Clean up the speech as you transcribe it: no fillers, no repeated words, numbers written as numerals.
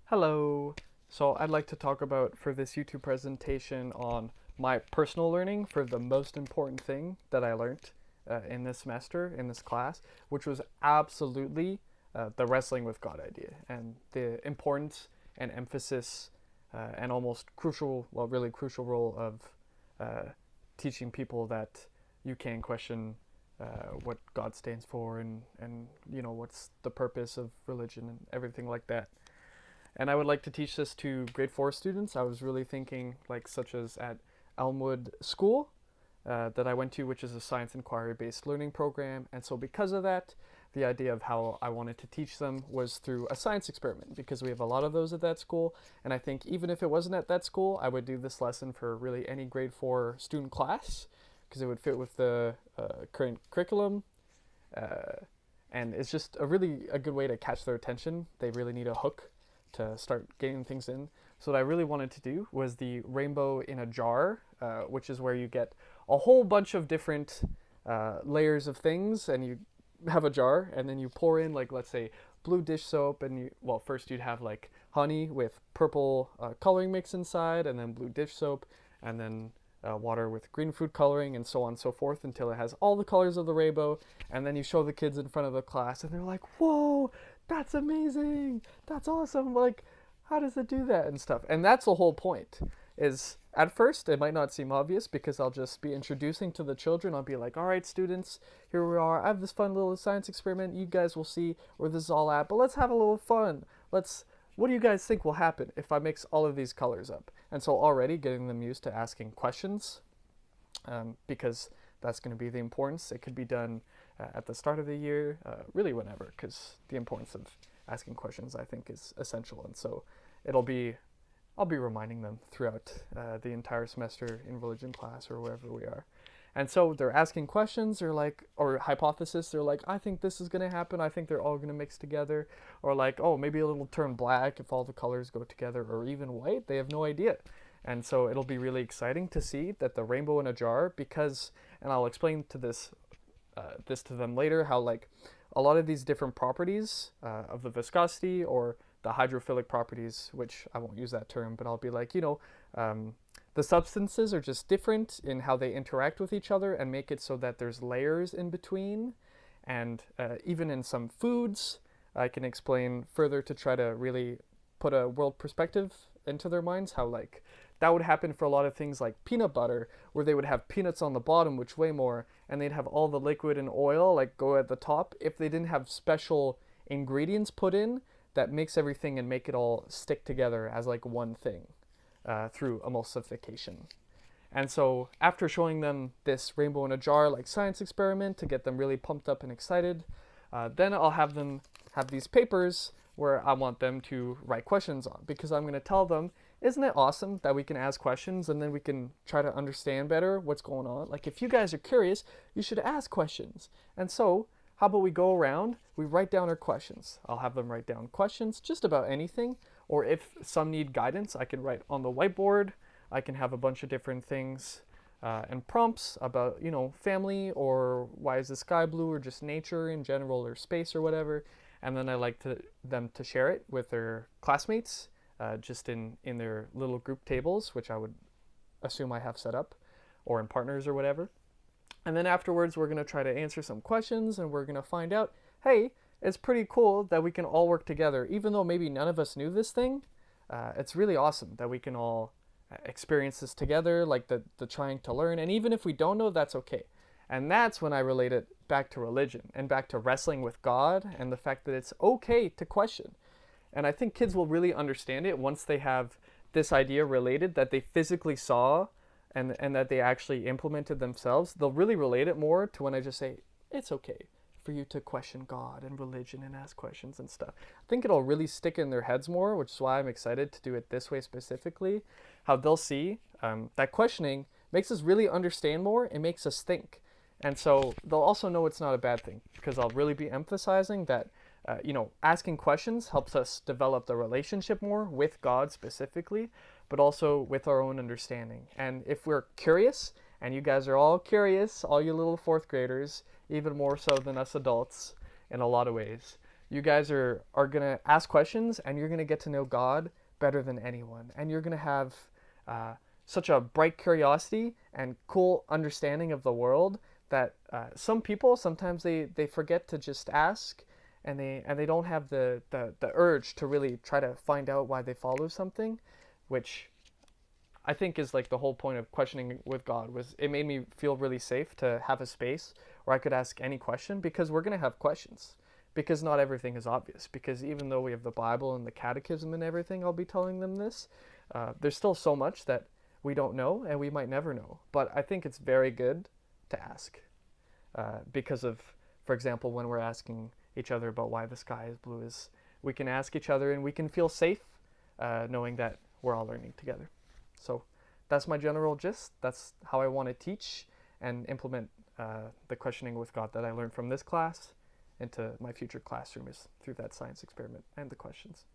Hello. So I'd like to talk about for this YouTube presentation on my personal learning for the most important thing that I learned in this semester, in this class, which was absolutely the wrestling with God idea and the importance and emphasis and almost crucial, well, really crucial role of teaching people that you can question what God stands for and what's the purpose of religion and everything like that. And I would like to teach this to grade 4 students. I was really thinking, like, such as at Elmwood School that I went to, which is a science inquiry based learning program. And so, because of that, the idea of how I wanted to teach them was through a science experiment, because we have a lot of those at that school. And I think even if it wasn't at that school, I would do this lesson for really any grade 4 student class, because it would fit with the current curriculum. And it's just a good way to catch their attention. They really need a hook to start getting things in. So what I really wanted to do was the rainbow in a jar, which is where you get a whole bunch of different layers of things, and you have a jar, and then you pour in, like, let's say blue dish soap, and first you'd have like honey with purple coloring mix inside, and then blue dish soap, and then water with green food coloring, and so on and so forth, until it has all the colors of the rainbow. And then you show the kids in front of the class, and they're like, whoa, that's amazing, that's awesome, like, how does it do that and stuff. And that's the whole point. Is at first it might not seem obvious, because I'll just be introducing to the children. I'll be like, all right, students, here we are, I have this fun little science experiment, you guys will see where this is all at, but let's have a little fun. What do you guys think will happen if I mix all of these colors up? And so already getting them used to asking questions, because that's going to be the importance. It could be done at the start of the year, really whenever, because the importance of asking questions, I think, is essential. And so I'll be reminding them throughout the entire semester in religion class or wherever we are. And so they're asking questions, or hypothesis. They're like, I think this is going to happen. I think they're all going to mix together. Or like, oh, maybe it'll turn black if all the colors go together, or even white. They have no idea. And so it'll be really exciting to see that the rainbow in a jar, because, and I'll explain to this to them later, how, like, a lot of these different properties of the viscosity or the hydrophilic properties, which I won't use that term, but I'll be like, the substances are just different in how they interact with each other, and make it so that there's layers in between. And even in some foods, I can explain further to try to really put a world perspective into their minds, how, like, that would happen for a lot of things like peanut butter, where they would have peanuts on the bottom, which weigh more, and they'd have all the liquid and oil, like, go at the top, if they didn't have special ingredients put in that mix everything and make it all stick together as, like, one thing through emulsification. And so after showing them this rainbow in a jar, like, science experiment to get them really pumped up and excited, then I'll have them have these papers where I want them to write questions on, because I'm going to tell them, isn't it awesome that we can ask questions and then we can try to understand better what's going on? Like, if you guys are curious, you should ask questions. And so how about we go around, we write down our questions. I'll have them write down questions just about anything, or if some need guidance, I can write on the whiteboard. I can have a bunch of different things and prompts about, family, or why is the sky blue, or just nature in general, or space, or whatever. And then I like them to share it with their classmates, just in their little group tables, which I would assume I have set up, or in partners or whatever. And then afterwards, we're going to try to answer some questions, and we're going to find out, hey, it's pretty cool that we can all work together. Even though maybe none of us knew this thing, it's really awesome that we can all experience this together, like the trying to learn. And even if we don't know, that's okay. And that's when I relate it back to religion and back to wrestling with God, and the fact that it's okay to question. And I think kids will really understand it once they have this idea related, that they physically saw, and that they actually implemented themselves. They'll really relate it more to when I just say, it's okay for you to question God and religion and ask questions and stuff. I think it'll really stick in their heads more, which is why I'm excited to do it this way specifically. How they'll see that questioning makes us really understand more. It makes us think. And so they'll also know it's not a bad thing, because I'll really be emphasizing that asking questions helps us develop the relationship more with God specifically, but also with our own understanding. And if we're curious, and you guys are all curious, all you little fourth graders, even more so than us adults in a lot of ways, You guys are going to ask questions and you're going to get to know God better than anyone. And you're going to have uh, such a bright curiosity and cool understanding of the world that some people sometimes they forget to just ask, and they don't have the urge to really try to find out why they follow something, which I think is like the whole point of questioning with God. Was it made me feel really safe to have a space where I could ask any question, because we're going to have questions, because not everything is obvious, because even though we have the Bible and the catechism and everything, I'll be telling them this, there's still so much that we don't know and we might never know. But I think it's very good to ask, because of, for example, when we're asking each other about why the sky is blue, is we can ask each other and we can feel safe, knowing that we're all learning together. So that's my general gist. That's how I want to teach and implement the questioning with God that I learned from this class into my future classroom, is through that science experiment and the questions.